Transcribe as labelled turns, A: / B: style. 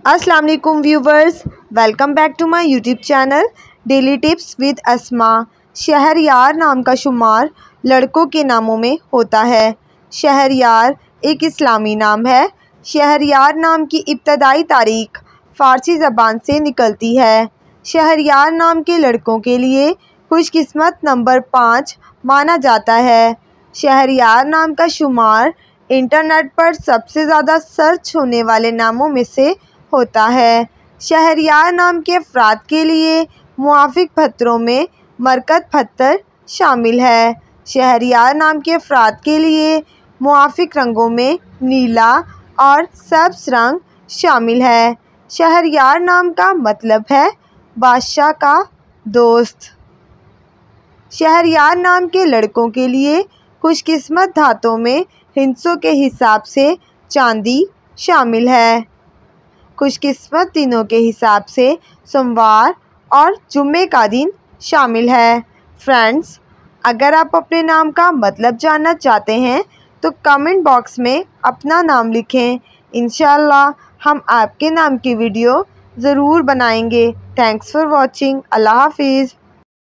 A: अस्सलाम वालेकुम viewers, welcome back to my YouTube channel daily tips with Asma. Shahryar नाम का शुमार लड़कों के नामों में होता है। शहरयार एक इस्लामी नाम है। शहरयार नाम की इब्तदाई तारीख फ़ारसी ज़बान से निकलती है। शहरयार नाम के लड़कों के लिए खुशकिस्मत नंबर 5 माना जाता है। शहरयार नाम का शुमार इंटरनेट पर सबसे ज़्यादा सर्च होने वाले नामों में से होता है। शहरयार नाम के अफराद के लिए मुआफ़िक पत्थरों में मरकत पत्थर शामिल है। शहरयार नाम के अफराद के लिए मुआफ़िक रंगों में नीला और सब्ज़ रंग शामिल है। शहरयार नाम का मतलब है बादशाह का दोस्त। शहरयार नाम के लड़कों के लिए खुशकिस्मत धातों में हिस्सों के हिसाब से चांदी शामिल है। खुशकिस्मत दिनों के हिसाब से सोमवार और जुम्मे का दिन शामिल है। फ्रेंड्स, अगर आप अपने नाम का मतलब जानना चाहते हैं तो कमेंट बॉक्स में अपना नाम लिखें। इंशाअल्लाह हम आपके नाम की वीडियो ज़रूर बनाएंगे। Thanks for watching. अल्लाह हाफिज़।